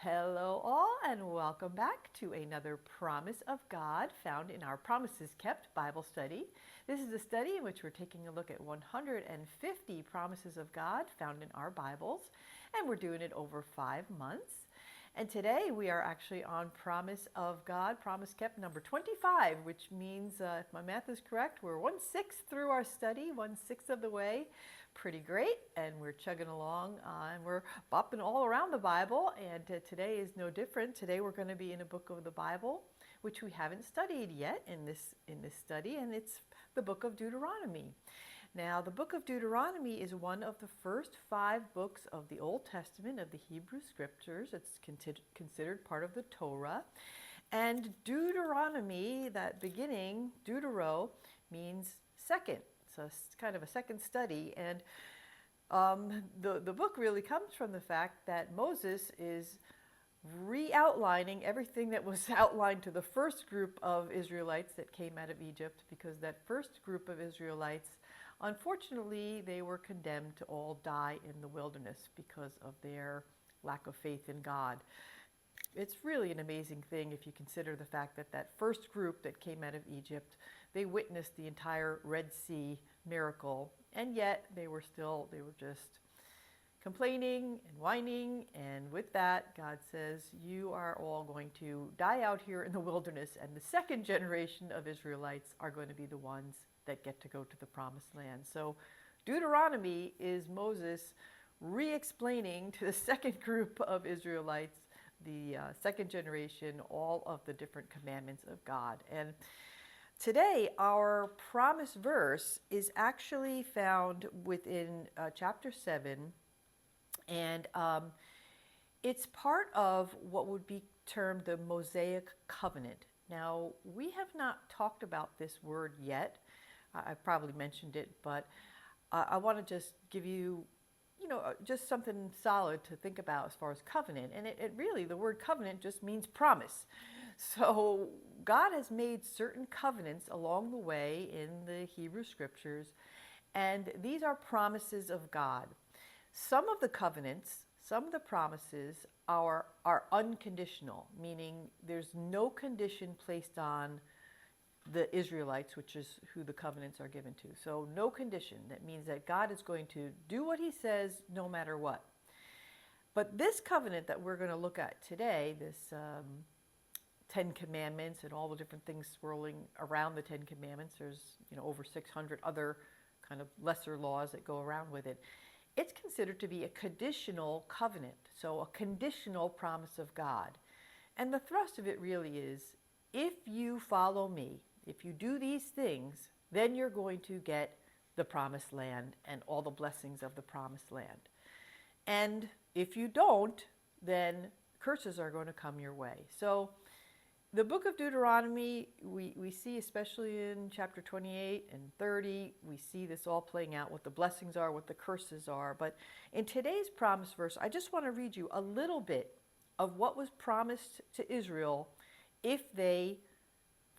Hello all and welcome back to another Promise of God found in our Promises Kept Bible study. This is a study in which we're taking a look at 150 promises of God found in our Bibles, and we're doing it over 5 months. And today we are actually on Promise of God, Promise Kept number 25, which means, if my math is correct, we're 1/6 through our study, 1/6 of the way. Pretty great, and we're chugging along, and we're bopping all around the Bible, and today is no different. Today we're going to be in a book of the Bible, which we haven't studied yet in this study, and it's the book of Deuteronomy. Now, the book of Deuteronomy is one of the first 5 books of the Old Testament of the Hebrew Scriptures. It's considered part of the Torah. And Deuteronomy, that beginning, Deutero, means second. So it's kind of a second study. And the book really comes from the fact that Moses is re-outlining everything that was outlined to the first group of Israelites that came out of Egypt, because that first group of Israelites, unfortunately, they were condemned to all die in the wilderness because of their lack of faith in God. It's really an amazing thing if you consider the fact that that first group that came out of Egypt, they witnessed the entire Red Sea miracle, and yet they were just complaining and whining, and with that, God says, you are all going to die out here in the wilderness, and the second generation of Israelites are going to be the ones that get to go to the promised land. So Deuteronomy is Moses re-explaining to the second group of Israelites, the second generation, all of the different commandments of God. And today, our promise verse is actually found within chapter 7, and it's part of what would be termed the Mosaic Covenant. Now, we have not talked about this word yet. I've probably mentioned it, but I want to just give you, just something solid to think about as far as covenant. And it really, the word covenant just means promise. So God has made certain covenants along the way in the Hebrew Scriptures, and these are promises of God. Some of the covenants, some of the promises are unconditional, meaning there's no condition placed on the Israelites, which is who the covenants are given to. So no condition. That means that God is going to do what he says no matter what. But this covenant that we're going to look at today, this 10 Commandments and all the different things swirling around the 10 Commandments, there's over 600 other kind of lesser laws that go around with it. It's considered to be a conditional covenant, so a conditional promise of God. And the thrust of it really is, if you follow me, if you do these things, then you're going to get the promised land and all the blessings of the promised land. And if you don't, then curses are going to come your way. So the book of Deuteronomy, we see, especially in chapter 28 and 30, we see this all playing out, what the blessings are, what the curses are. But in today's promise verse, I just want to read you a little bit of what was promised to Israel if they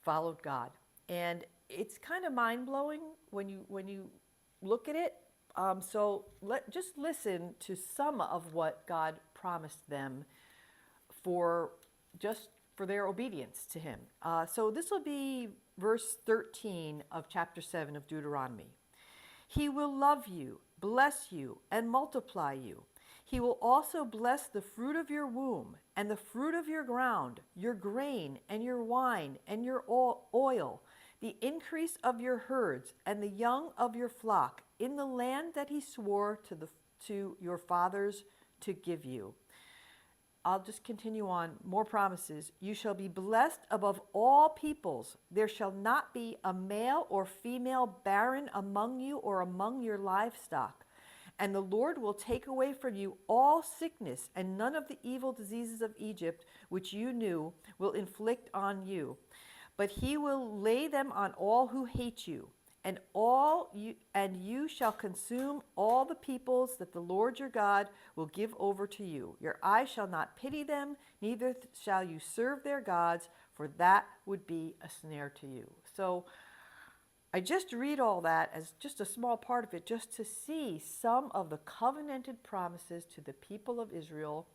followed God. And it's kind of mind-blowing when you look at it. So just listen to some of what God promised them for their obedience to him. So this will be verse 13 of chapter 7 of Deuteronomy. He will love you, bless you, and multiply you. He will also bless the fruit of your womb and the fruit of your ground, your grain and your wine and your oil, the increase of your herds and the young of your flock in the land that he swore to your fathers to give you. I'll just continue on. More promises. You shall be blessed above all peoples. There shall not be a male or female barren among you or among your livestock. And the Lord will take away from you all sickness, and none of the evil diseases of Egypt, which you knew, will inflict on you. But he will lay them on all who hate you, and you shall consume all the peoples that the Lord your God will give over to you. Your eyes shall not pity them, neither shall you serve their gods, for that would be a snare to you. So I just read all that as just a small part of it, just to see some of the covenanted promises to the people of Israel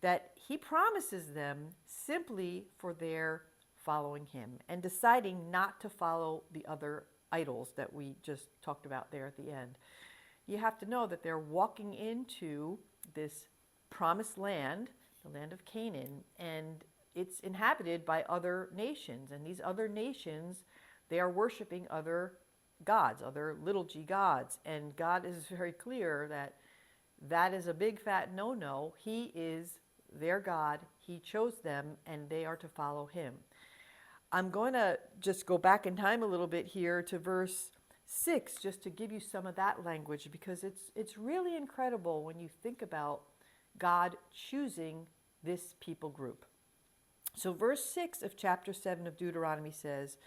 that he promises them simply for their following him and deciding not to follow the other idols that we just talked about there at the end. You have to know that they're walking into this promised land, the land of Canaan, and it's inhabited by other nations. And these other nations, they are worshiping other gods, other little g gods. And God is very clear that that is a big fat no-no. He is their God. He chose them, and they are to follow him. I'm going to just go back in time a little bit here to verse 6, just to give you some of that language, because it's really incredible when you think about God choosing this people group. So verse 6 of chapter 7 of Deuteronomy says,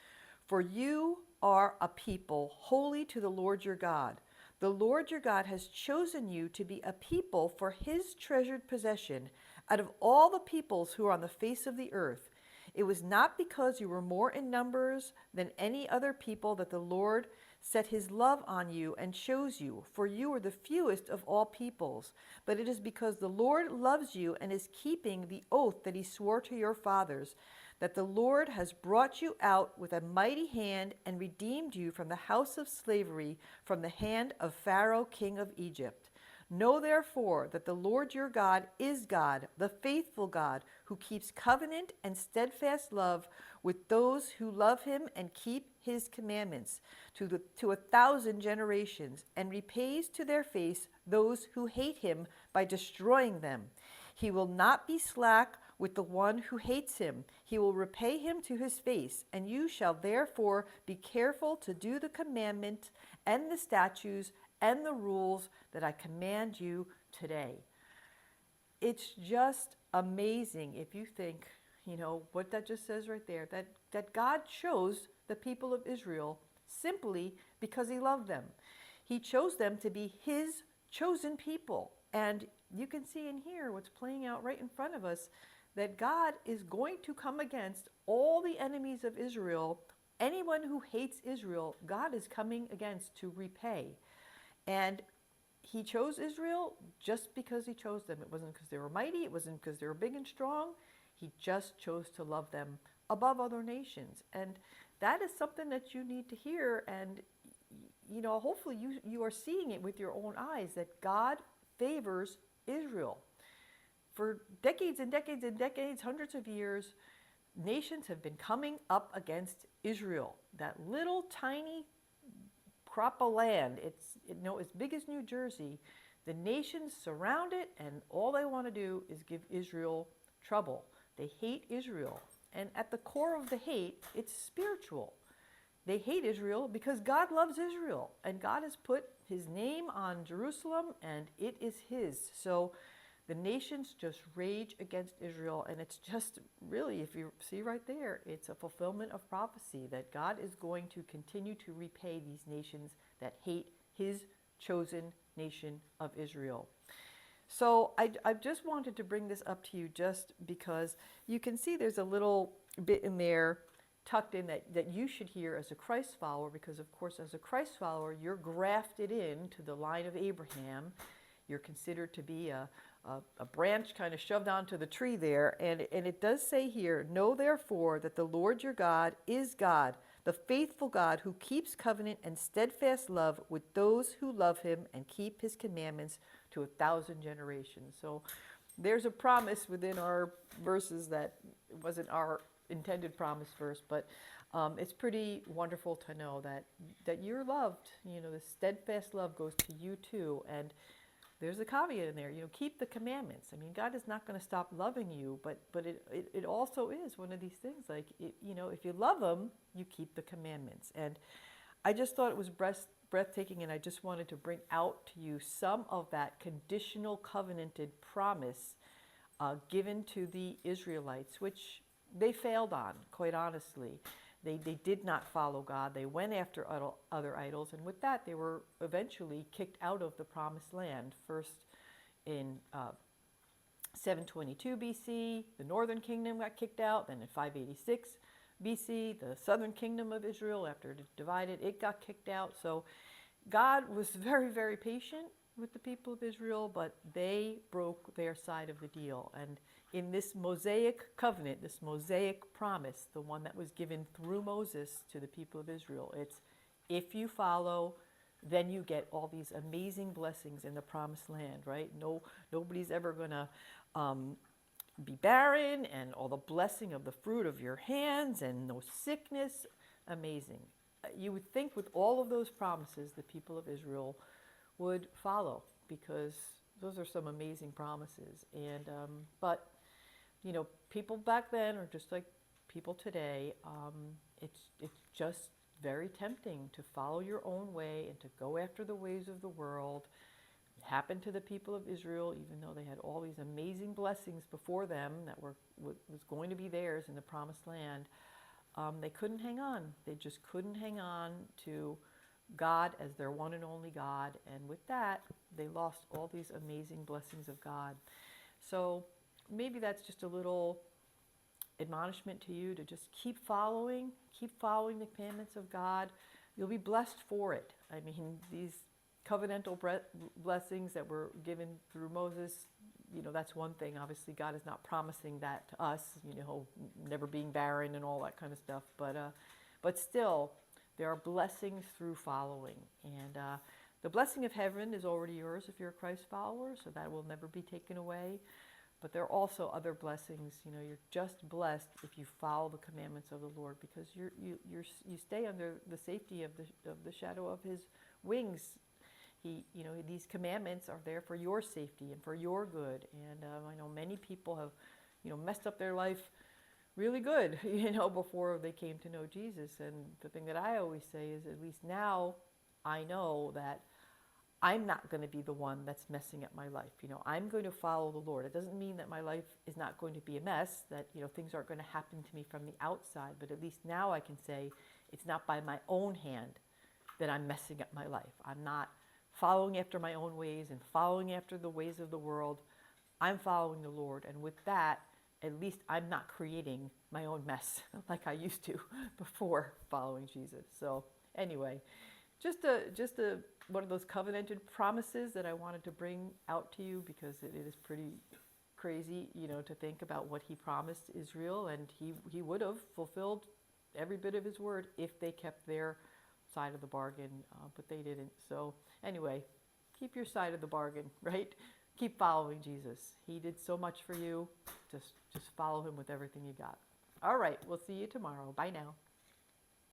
"For you are a people holy to the Lord your God. The Lord your God has chosen you to be a people for his treasured possession out of all the peoples who are on the face of the earth. It was not because you were more in numbers than any other people that the Lord set his love on you and chose you, for you were the fewest of all peoples. But it is because the Lord loves you and is keeping the oath that he swore to your fathers, that the Lord has brought you out with a mighty hand and redeemed you from the house of slavery, from the hand of Pharaoh, king of Egypt. Know therefore that the Lord your God is God, the faithful God, who keeps covenant and steadfast love with those who love him and keep his commandments to 1,000 generations, and repays to their face those who hate him by destroying them. He will not be slack with the one who hates him. He will repay him to his face, and you shall therefore be careful to do the commandment and the statutes and the rules that I command you today." It's just amazing if you think, what that just says right there, that God chose the people of Israel simply because he loved them. He chose them to be his chosen people. And you can see in here what's playing out right in front of us, that God is going to come against all the enemies of Israel. Anyone who hates Israel, God is coming against to repay. And he chose Israel just because he chose them. It wasn't because they were mighty. It wasn't because they were big and strong. He just chose to love them above other nations. And that is something that you need to hear. And, hopefully you are seeing it with your own eyes, that God favors Israel. For decades and decades and decades, hundreds of years, nations have been coming up against Israel. That little tiny crop of land, it's as big as New Jersey. The nations surround it, and all they want to do is give Israel trouble. They hate Israel. And at the core of the hate, it's spiritual. They hate Israel because God loves Israel, and God has put his name on Jerusalem, and it is his. So the nations just rage against Israel, and it's just really, if you see right there, it's a fulfillment of prophecy that God is going to continue to repay these nations that hate his chosen nation of Israel. So I just wanted to bring this up to you just because you can see there's a little bit in there tucked in that you should hear as a Christ follower, because of course as a Christ follower you're grafted into the line of Abraham. You're considered to be a branch kind of shoved onto the tree there. And it does say here, "Know therefore that the Lord your God is God, the faithful God who keeps covenant and steadfast love with those who love him and keep his commandments to 1,000 generations." So there's a promise within our verses that wasn't our intended promise verse, but it's pretty wonderful to know that you're loved. The steadfast love goes to you too. And there's a caveat in there, keep the commandments. I mean, God is not going to stop loving you, but it also is one of these things, like, if you love him, you keep the commandments. And I just thought it was breathtaking, and I just wanted to bring out to you some of that conditional covenanted promise given to the Israelites, which they failed on, quite honestly. They did not follow God. They went after other idols, and with that, they were eventually kicked out of the promised land. First in 722 BC, the northern kingdom got kicked out. Then in 586 BC, the southern kingdom of Israel, after it divided, it got kicked out. So God was very, very patient, with the people of Israel, but they broke their side of the deal. And in this Mosaic covenant, this Mosaic promise, the one that was given through Moses to the people of Israel, it's if you follow, then you get all these amazing blessings in the promised land, right? Nobody's ever going to be barren, and all the blessing of the fruit of your hands, and no sickness. Amazing. You would think with all of those promises, the people of Israel would follow, because those are some amazing promises. And but people back then are just like people today. It's just very tempting to follow your own way and to go after the ways of the world. It happened to the people of Israel, even though they had all these amazing blessings before them that was going to be theirs in the promised land. They couldn't hang on. They just couldn't hang on to God as their one and only God. And with that, they lost all these amazing blessings of God. So maybe that's just a little admonishment to you to just keep following the commandments of God. You'll be blessed for it. I mean, these covenantal blessings that were given through Moses, that's one thing. Obviously, God is not promising that to us, never being barren and all that kind of stuff. But still, there are blessings through following. And the blessing of heaven is already yours if you're a Christ follower, so that will never be taken away. But there are also other blessings. You're just blessed if you follow the commandments of the Lord, because you stay under the safety of the shadow of His wings. These commandments are there for your safety and for your good. And I know many people have, messed up their life really good, before they came to know Jesus. And the thing that I always say is, at least now I know that I'm not going to be the one that's messing up my life. I'm going to follow the Lord. It doesn't mean that my life is not going to be a mess, that, things aren't going to happen to me from the outside. But at least now I can say it's not by my own hand that I'm messing up my life. I'm not following after my own ways and following after the ways of the world. I'm following the Lord. And with that, at least I'm not creating my own mess like I used to before following Jesus. So anyway, just one of those covenanted promises that I wanted to bring out to you, because it is pretty crazy, to think about what He promised Israel, and he would have fulfilled every bit of His word if they kept their side of the bargain, but they didn't. So anyway, keep your side of the bargain, right? Keep following Jesus. He did so much for you. Just follow Him with everything you got. All right, we'll see you tomorrow. Bye now.